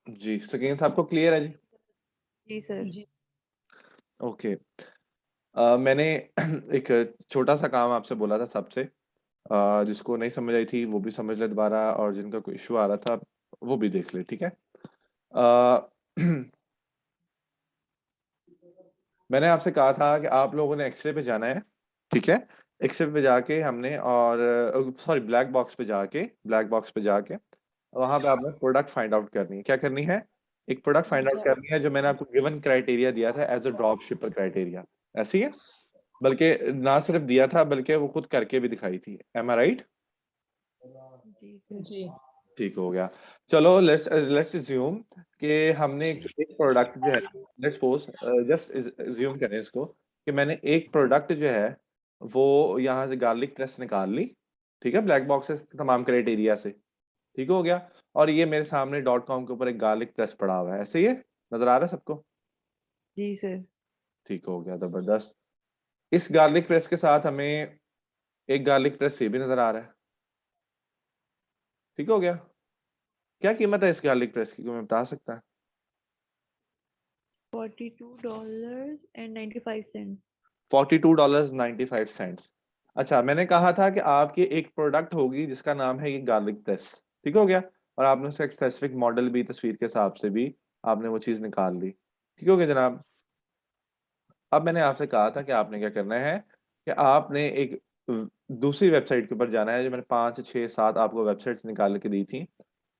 जी, screen आपको clear है जी? जी sir. Okay. मैंने एक छोटा सा काम आपसे बोला था सबसे, जिसको नहीं समझ आई थी वो भी समझ ले दोबारा, और जिनका कोई इशू आ रहा था वो भी देख ले, ठीक है? अ, मैंने आपसे कहा था कि आप लोगों ने एक्स-रे पे जाना है, ठीक है? एक्स-रे पे जाके हमने, और सॉरी, ब्लैक बॉक्स पे जाके वहाँ पे आपने प्रोडक्ट फाइंड आउट करनी है। क्या करनी है? एक प्रोडक्ट फाइंड आउट करनी है जो मैंने आपको गिवन क्राइटेरिया दिया था एज़ अ ड्रॉप शिपर क्राइटेरिया। ऐसे ही है? बल्कि ना सिर्फ दिया था, बल्कि वो खुद करके भी दिखाई थी। एम आई राइट? जी सर। जी। ठीक हो गया। चलो, लेट्स अस्यूम कि हमने एक प्रोडक्ट जो है, लेट्स सपोज, जस्ट अस्यूम करें इसको कि मैंने एक प्रोडक्ट जो है वो यहाँ से गार्लिक प्रेस निकाल ली, ठीक है? ब्लैक बॉक्स से तमाम क्राइटेरिया से, ठीक हो गया? और ये मेरे सामने डॉट कॉम के ऊपर एक गार्लिक प्रेस पड़ा हुआ है, ऐसे ही है? नज़र आ रहा है सबको? जी सर। ठीक हो गया, ज़बरदस्त। इस गार्लिक प्रेस के साथ हमें एक गार्लिक प्रेस ये भी नज़र आ रहा है, ठीक हो गया? क्या कीमत है इस गार्लिक प्रेस की, कोई बता सकता है? $42.95। $42.95। अच्छा, मैंने कहा था कि आपकी एक प्रोडक्ट होगी जिसका नाम है ये गार्लिक प्रेस, ठीक हो गया? और आपने उसका एक स्पेसिफिक मॉडल भी, तस्वीर के हिसाब से भी आपने वो चीज़ निकाल ली, ठीक हो गया जनाब? अब मैंने आपसे कहा था कि आपने क्या करना है कि आपने एक दूसरी वेबसाइट के ऊपर जाना है, जो मैंने 5, 6, 7 आपको वेबसाइट्स निकाल के दी थी,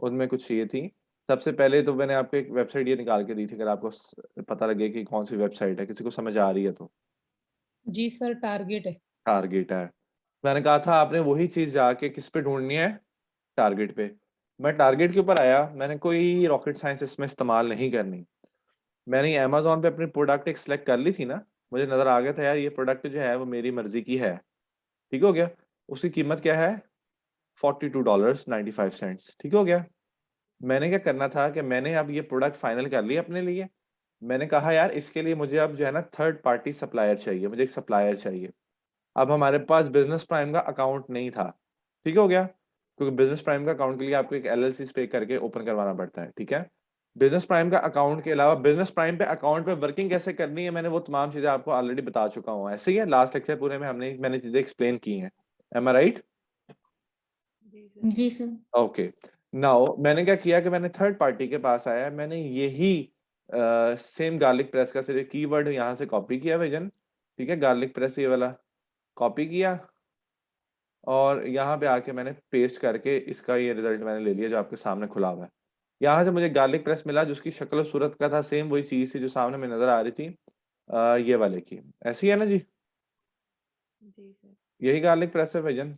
उनमें कुछ ये थी। सबसे पहले तो मैंने आपको एक वेबसाइट ये निकाल के दी थी, अगर आपको पता लगे कि कौन सी वेबसाइट है, किसी को समझ आ रही है तो। जी सर, टारगेट है। टारगेट है। मैंने कहा था आपने वही चीज़ जाके किस पे ढूँढनी है? टारगेट पे। मैं टारगेट के ऊपर आया, मैंने कोई रॉकेट साइंस इसमें इस्तेमाल नहीं करनी। मैंने अमेज़न पे अपनी प्रोडक्ट एक सिलेक्ट कर ली थी ना, मुझे नज़र आ गया था यार ये प्रोडक्ट जो है वो मेरी मर्ज़ी की है। ठीक हो गया? उसकी कीमत क्या है? $42.95, ठीक हो गया? मैंने क्या करना था कि मैंने अब ये प्रोडक्ट फाइनल कर लिया अपने लिए। मैंने कहा यार इसके लिए मुझे अब जो है ना थर्ड पार्टी सप्लायर चाहिए, मुझे एक सप्लायर चाहिए। अब हमारे पास बिज़नेस प्राइम का अकाउंट नहीं था, ठीक हो गया? क्योंकि बिज़नेस प्राइम का अकाउंट के लिए आपको एक एलएलसी पे करके ओपन करवाना पड़ता है, ठीक है? बिज़नेस प्राइम का अकाउंट के अलावा बिज़नेस प्राइम पे अकाउंट पे वर्किंग कैसे करनी है, मैंने वो तमाम चीज़ें आपको ऑलरेडी बता चुका हूँ। ऐसे ही है, लास्ट लेक्चर पूरे में मैंने चीज़ें एक्सप्लेन की हैं। एम आई राइट? जी सर। जी सर। ओके। नाउ मैंने क्या किया कि मैंने थर्ड पार्टी के पास आया, मैंने यही सेम गार्लिक प्रेस का सिर्फ कीवर्ड यहाँ से कॉपी किया भैजन, ठीक है? गार्लिक प्रेस ये वाला कॉपी किया, और यहाँ पे आके मैंने पेस्ट करके इसका ये रिजल्ट मैंने ले लिया जो आपके सामने खुला हुआ है। यहाँ से मुझे गार्लिक प्रेस मिला जिसकी शक्ल और सूरत का था सेम वही चीज़ थी जो सामने में नज़र आ रही थी, ये वाले की। ऐसी है ना जी? जी सर। यही गार्लिक प्रेस है भैजन,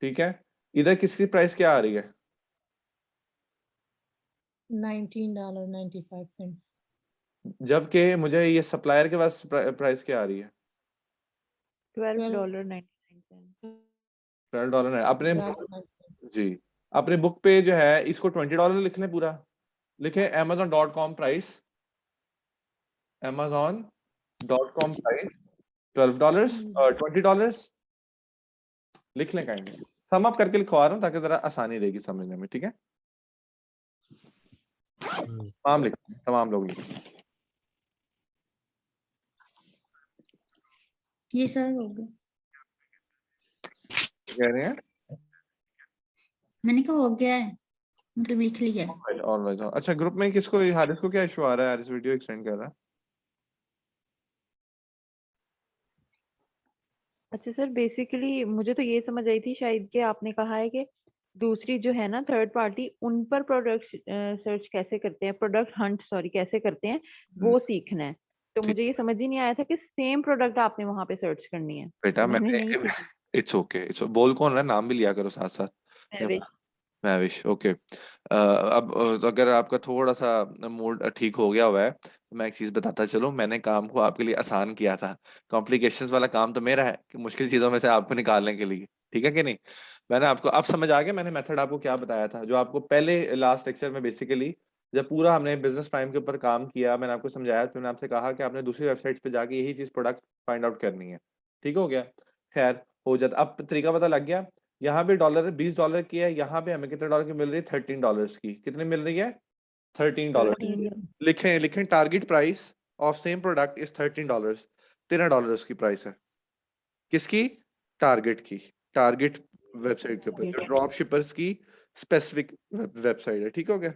ठीक है? इधर किसकी प्राइस क्या आ रही है? $19.95। जबकि मुझे ये सप्लायर के पास प्राइस क्या आ रही है? $12.99। $12 है। अपने $12.95। जी, अपने बुक पे जो है इसको $20 लिख लें पूरा। लिखें amazon.com प्राइस, amazon.com प्राइस $12 और $20 लिख लें काइंडली। सम अप करके लिखवा रहा हूँ ताकि ज़रा आसानी रहेगी समझने में, ठीक है? तमाम लिखें, तमाम लोग लिखें। ये सर हो गया। क्या कह रहे हैं? मैंने कहा हो गया है, मतलब लिख लिया है। ऑलराइट। अच्छा, ग्रुप में किसको, हारिस को क्या इशू आ रहा है? हारिस वीडियो एक्सटेंड कर रहा है। अच्छा सर, बेसिकली मुझे तो ये समझ आई थी शायद कि आपने कहा है कि दूसरी जो है ना थर्ड पार्टी, उन पर प्रोडक्ट सर्च कैसे करते हैं, प्रोडक्ट हंट सॉरी कैसे करते हैं, वो सीखना है। तो ठीक मुझे ये समझ ही नहीं आया था कि सेम प्रोडक्ट आपने वहां पे सर्च करनी है, बेटा, तो मैंने मैंने नहीं सीखी। इट्स ओके, इट्स बोल कौन रहा है, नाम भी लिया करो साथ साथ। मैं महविश, ओके। अब अगर आपका थोड़ा-सा मूड ठीक हो गया हुआ है, तो मैं एक चीज़ बताता चलूँ, मैंने काम को आपके लिए आसान किया था। कॉम्प्लिकेशंस वाला काम तो मेरा है कि मुश्किल चीज़ों में से आपको निकालने के लिए, ठीक है कि नहीं? मैंने आपको अब समझ आ गया मैंने मेथड आपको क्या बताया था, जो आपको पहले लास्ट लेक्चर में बेसिकली जब पूरा हमने बिज़नेस प्राइम के ऊपर काम किया, मैंने आपको समझाया, तो मैंने आपसे कहा कि आपने दूसरी वेबसाइट्स पे जाके यही चीज़ प्रोडक्ट फाइंड आउट करनी है। ठीक हो गया? खैर, हो जाता, अब तरीका पता लग गया। यहाँ पे डॉलर $20 की है, यहाँ पे हमें कितने डॉलर की मिल रही है? $13 की। कितनी मिल रही है? $13। 13 लिखें target price of same product is $13। $13 उसकी प्राइस है। किसकी? टारगेट की, टारगेट वेबसाइट के ऊपर, जो ड्रॉप शिपर्स की स्पेसिफिक वेबसाइट है। ठीक हो गया?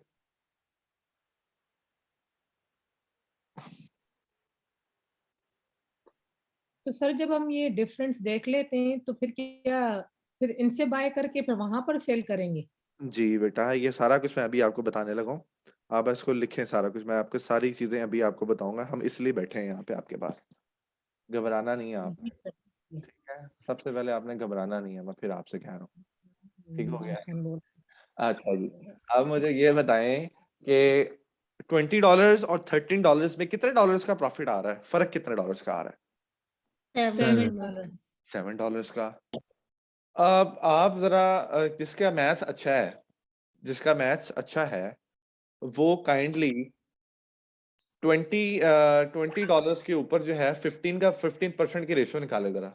तो सर जब हम ये डिफरेंस देख लेते हैं तो फिर इनसे बाय करके फिर वहां पर सेल करेंगे? जी बेटा, ये सारा कुछ मैं अभी आपको बताने लगा हूँ। आप इसको लिखें सारा कुछ, मैं आपको सारी चीजें अभी आपको बताऊंगा। हम इसलिए बैठे हैं यहाँ पे आपके पास, घबराना नहीं है आप। जी सर। ठीक है, सबसे पहले आपने घबराना नहीं है, मैं फिर आपसे कह रहा हूँ। ठीक हो गया? हम बोल अच्छा जी, अब मुझे ये बताएं कि $20 और $13 में कितने डॉलर्स का प्रॉफिट आ रहा है? फर्क कितने डॉलर्स का आ रहा है? $7। $7 का। अब आप जरा जिसका मैथ्स अच्छा है, जिसका मैथ्स अच्छा है, वो काइंडली $20 के ऊपर जो है 15% की रेशियो निकाले जरा।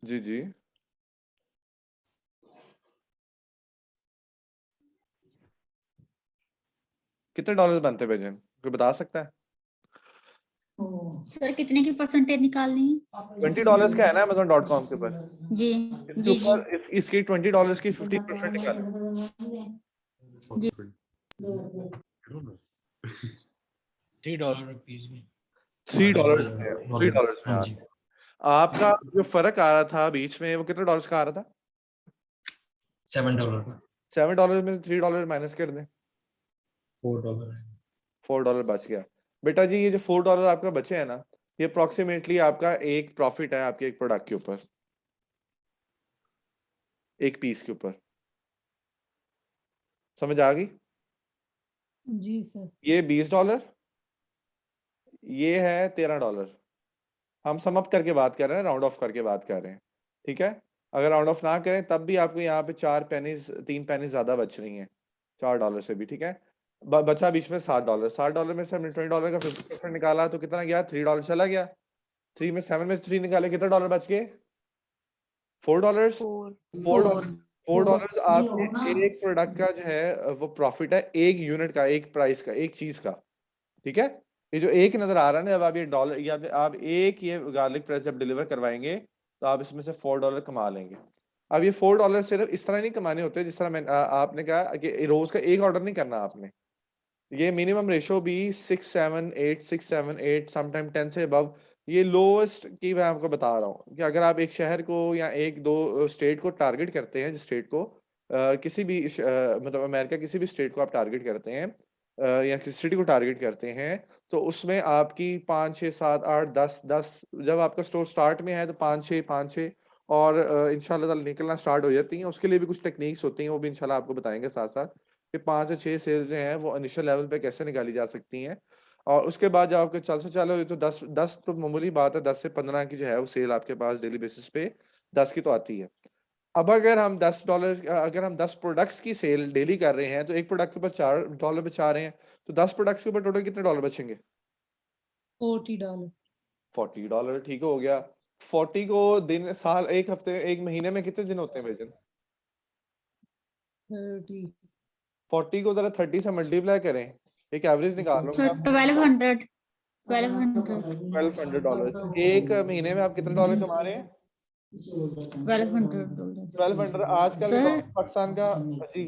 जी जी, कितने डॉलर बनते हैं भाईजान, कोई बता सकता है? सर कितने की परसेंटेज निकालनी है? $20 का है ना Amazon.com के ऊपर, जी इसके जी जी ऊपर इसकी $20 की 15% निकाले। जी $3 में $3 में, $3 में हाँ आ जी। रहा। आपका जो फर्क आ रहा था बीच में, वो कितने डॉलर्स का आ रहा था? $7 का $7 में से $3 माइनस कर दें, $4 $4 बच गया। बेटा जी, ये जो $4 आपका बचे हैं ना, ये अप्रोक्सीमेटली आपका एक प्रॉफिट है आपके एक प्रोडक्ट के ऊपर, एक पीस के ऊपर। समझ आ गई? जी सर। ये $20, ये है $13। हम सम अप करके बात कर रहे हैं, राउंड ऑफ करके बात कर रहे हैं। ठीक है? अगर राउंड ऑफ ना करें तब भी आपको यहाँ पे 3 पेनीज ज्यादा बच रही हैं $4 से भी। ठीक है? बचा बीच में $7। $7 में से हमने $20 का 50% निकाला तो कितना गया? $3 चला गया। 7 में से 3 निकाले, कितना डॉलर बच गए? $4। फोर $4 आपके एक प्रोडक्ट का जो है वो प्रॉफिट है, एक यूनिट का, एक प्राइस का, एक चीज का। ठीक है? ये जो एक नजर आ रहा है ना, जब आप ये डॉलर या आप एक ये गार्लिक प्रेस जब डिलीवर करवाएंगे तो आप इसमें से $4 कमा लेंगे। अब ये $4 सिर्फ इस तरह नहीं कमाने होते जिस तरह आपने कहा कि रोज का एक ऑर्डर नहीं करना आपने। ये मिनिमम रेशो भी 6 7 8 समटाइम 10 से अबव, ये लोएस्ट की मैं आपको बता रहा हूँ कि अगर आप एक शहर को या एक दो स्टेट को टारगेट करते हैं, जिस स्टेट को किसी भी मतलब अमेरिका किसी भी स्टेट को आप टारगेट करते हैं या किसी सिटी को टारगेट करते हैं, तो उसमें आपकी 5 6 7 8 10 जब आपका स्टोर स्टार्ट में है तो 5 6 और इंशाल्लाह ताला निकलना स्टार्ट हो जाती हैं। उसके लिए भी कुछ टेक्निक्स होती हैं, वो भी इंशाल्लाह आपको बताएंगे साथ साथ कि 5 से 6 सेल्स जो हैं वो इनिशियल लेवल पे कैसे निकाली जा सकती हैं। और उसके बाद जब आपके चल से चालू हुई तो 10 तो मामूली बात है, 10 से 15 की जो है वो सेल आपके पास डेली बेसिस पे 10 की तो आती है। अब अगर हम $10 प्रोडक्ट्स की सेल डेली कर रहे हैं तो एक प्रोडक्ट के ऊपर $4 बचा रहे हैं, तो 10 प्रोडक्ट्स के ऊपर टोटल कितने डॉलर बचेंगे? $40। $40। ठीक हो गया। 40 को दिन, साल, एक हफ्ते, एक महीने में कितने दिन होते हैं भाईजान? 30। 40 को जरा 30 से मल्टीप्लाई करें, एक एवरेज निकाल लो। सर 1200 $1200। एक महीने में आप कितने डॉलर कमा रहे हैं? $1200 $1200 आजकल के सर। पाकिस्तान का। जी,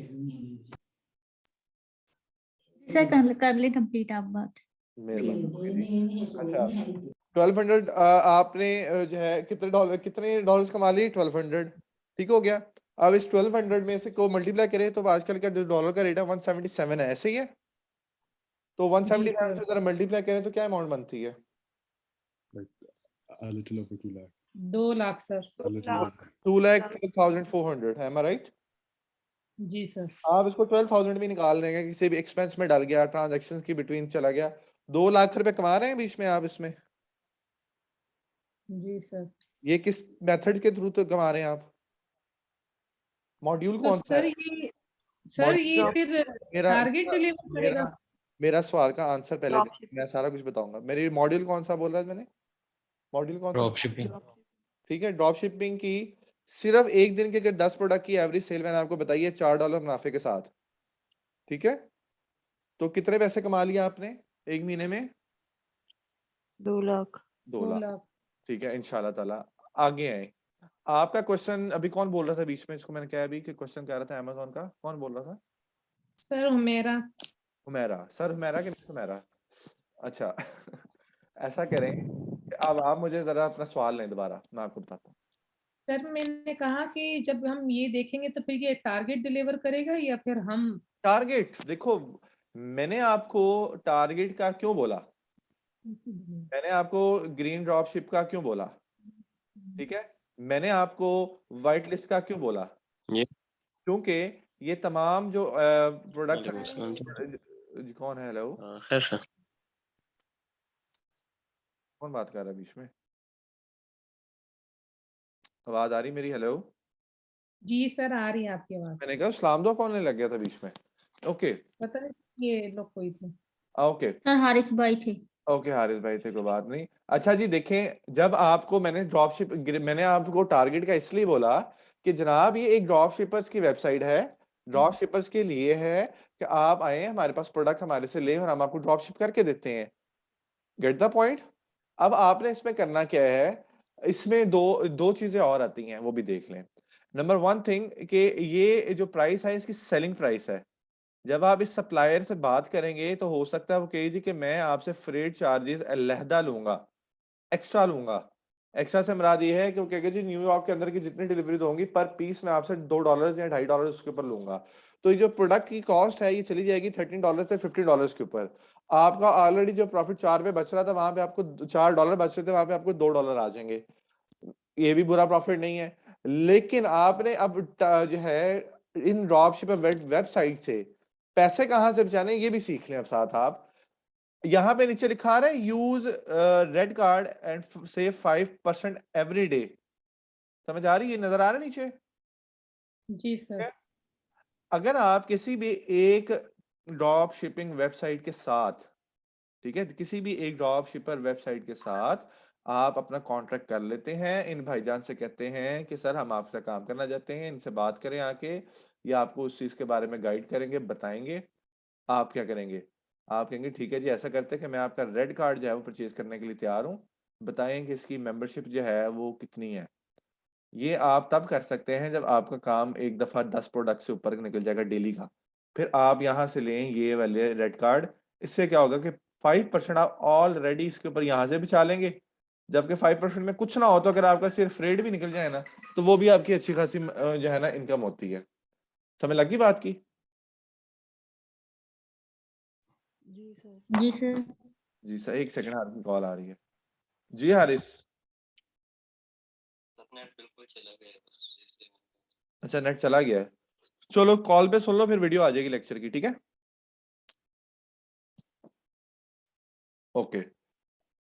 सर कर ले कंप्लीट आप बात। मेहरबानी। अच्छा, 1200 आपने जो है कितने डॉलर्स कमा लिए? 1200। ठीक हो गया। अब इस 1200 में से को मल्टीप्लाई करें तो आजकल का जो डॉलर का रेट है 177 है, ऐसे ही है। तो 177 से जरा मल्टीप्लाई करें तो क्या अमाउंट बनती है? A little over 2 lakh. 2 lakh sir. A little over. 2,12,400 है, am I right? जी सर। आप इसको 12,000 भी निकाल देंगे, किसी भी एक्सपेंस में डल गया, ट्रांजैक्शन की बिटवीन चला गया, 2 लाख रुपए कमा रहे हैं बीच में आप इसमें। जी सर। ये किस मेथड के थ्रू तो कमा रहे हैं आप? मॉड्यूल तो कौन सा सर है? ये फिर मेरा टारगेट डिलीवर मेरा करेगा? मेरा सवाल का आंसर पहले Drop दें, मैं सारा कुछ बताऊंगा। मेरी मॉड्यूल कौन सा बोल रहा है मैंने? मॉड्यूल कौन सा? ड्रॉप शिपिंग ठीक है, ड्रॉप शिपिंग की सिर्फ एक दिन के अगर 10 प्रोडक्ट की एवरेज सेल मैंने आपको बताई है $4 मुनाफे के साथ, ठीक है, तो कितने पैसे कमा लिए आपने एक महीने में? 2 लाख। 2 2 लाख। लाख। ठीक है, इंशाल्लाह ताला आगे आए। आपका क्वेश्चन अभी कौन बोल रहा था बीच में, इसको मैंने कहा अभी कि क्वेश्चन कह रहा था अमेज़न का, कौन बोल रहा था? सर हुमेरा। हुमैरा, सर हुमैरा कि नहीं हुमैरा? अच्छा ऐसा करें कि अब आप मुझे जरा अपना सवाल लें दोबारा, मैं आपको बताता हूँ। सर मैंने कहा कि जब हम ये देखेंगे तो फिर ये टारगेट डिलीवर करेगा या फिर हम टारगेट देखो, मैंने आपको टारगेट का क्यों बोला, मैंने आपको ग्रीन ड्रॉप शिप का क्यों बोला, ठीक है, मैंने आपको व्हाइट लिस्ट का क्यों बोला, ये क्योंकि ये तमाम जो प्रोडक्ट वालेकुम सलाम जी। कौन है, हेलो खैर सर। कौन बात कर रहा है बीच में, आवाज आ रही मेरी, हेलो? जी सर आ रही है आपकी आवाज। मैंने कहा सलाम दुआ कौन लग गया था बीच में, ओके पता नहीं ये लोग कोई थे। ओके सर हारिस भाई थे। ओके, हारिस भाई थे, कोई बात नहीं। अच्छा जी देखें, जब आपको मैंने ड्रॉपशिप, मैंने आपको टारगेट का इसलिए बोला कि जनाब ये एक ड्रॉप शिपर्स की वेबसाइट है, ड्रॉप शिपर्स के लिए है कि आप आए हमारे पास प्रोडक्ट हमारे से ले और हम आपको ड्रॉप शिप करके देते हैं, गेट द पॉइंट। अब आपने इसमें करना क्या है, इसमें दो दो चीजें और आती हैं, वो भी देख लें। नंबर वन थिंग कि ये जो प्राइस है इसकी सेलिंग प्राइस है। जब आप इस सप्लायर से बात करेंगे तो हो सकता है वो कहे जी कि मैं आपसे फ्रेट चार्जेस अलहदा लूंगा, एक्स्ट्रा लूंगा। एक्स्ट्रा से मुराद ये है कि वो कहेगा जी न्यूयॉर्क के अंदर की जितनी डिलीवरीज होंगी पर पीस मैं आपसे $2 या $2.5 उसके ऊपर लूंगा। तो ये जो प्रोडक्ट की कॉस्ट है ये चली जाएगी $13 से $15 के ऊपर। आपका ऑलरेडी जो प्रॉफिट 4 पे बच रहा था वहां पे आपको $4 बच रहे थे, वहां पे आपको $2 आ जाएंगे। ये भी बुरा प्रॉफिट नहीं है, लेकिन आपने अब जो है इन ड्रॉप शिप वेबसाइट से पैसे कहां से बचाने ये भी सीख लें अब साथ आप। यहाँ पे नीचे लिखा आ रहा है use red card and save 5% every day, समझ आ रही है, नजर आ रहा है नीचे? जी सर। अगर आप किसी भी एक ड्रॉप शिपिंग वेबसाइट के साथ, ठीक है, किसी भी एक ड्रॉप शिपर वेबसाइट के साथ आप अपना कॉन्ट्रैक्ट कर लेते हैं, इन भाईजान से कहते हैं कि सर हम आपसे काम करना चाहते हैं, इनसे बात करें आके, ये आपको उस चीज के बारे में गाइड करेंगे, बताएंगे। आप क्या करेंगे, आप कहेंगे ठीक है जी ऐसा करते हैं कि मैं आपका रेड कार्ड जो है वो परचेज करने के लिए तैयार हूँ, बताएं कि इसकी मेंबरशिप जो है वो कितनी है। ये आप तब कर सकते हैं जब आपका काम एक दफा 10 प्रोडक्ट से ऊपर निकल जाएगा डेली का, फिर आप यहाँ से लें ये वाले रेड कार्ड। इससे क्या होगा कि 5% आप ऑलरेडी इसके ऊपर यहाँ से बचा लेंगे, जबकि 5% में कुछ ना हो तो अगर आपका सिर्फ रेट भी निकल जाए ना तो वो भी आपकी अच्छी खासी जो है ना इनकम होती है। समझ लगी बात की? जी सर। जी सर। जी सर, एक सेकंड, हारिस की कॉल आ रही है। जी हारिस, नेट बिल्कुल चला गया बस। अच्छा नेट चला गया है, चलो कॉल पे सुन लो फिर वीडियो आ जाएगी लेक्चर की, ठीक है, ओके।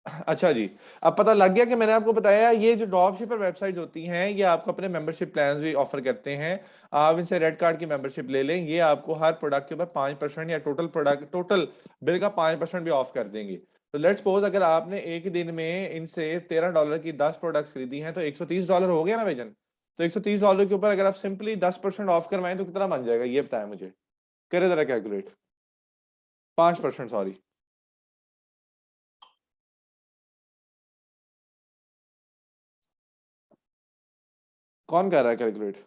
अच्छा जी, अब पता लग गया कि मैंने आपको बताया ये जो ड्रॉप शिपर वेबसाइट होती हैं ये आपको अपने मेंबरशिप प्लान्स भी ऑफर करते हैं। आप इनसे रेड कार्ड की मेंबरशिप ले लें, ये आपको हर प्रोडक्ट के ऊपर 5% या टोटल बिल का 5% भी ऑफ कर देंगे। तो लेट्स सपोज अगर आपने एक दिन में इनसे $13 की 10 प्रोडक्ट्स खरीदी हैं तो $130 हो गया ना भाईजान। तो $130 के ऊपर अगर आप सिंपली 10% ऑफ करवाएं तो कितना बन जाएगा ये बताएं मुझे, करे जरा कैलकुलेट। 5%, सॉरी, कौन कर रहा है कैलकुलेट?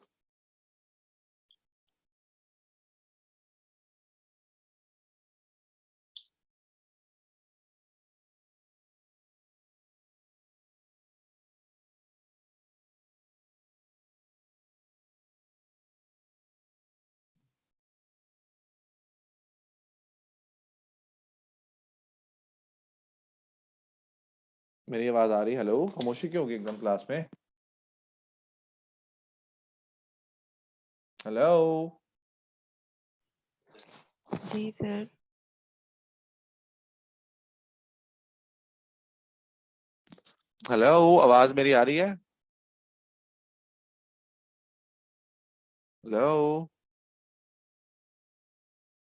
मेरी आवाज आ रही? हेलो, खामोशी क्यों होगी एकदम क्लास में? हेलो जी सर। हेलो, आवाज मेरी आ रही है? हेलो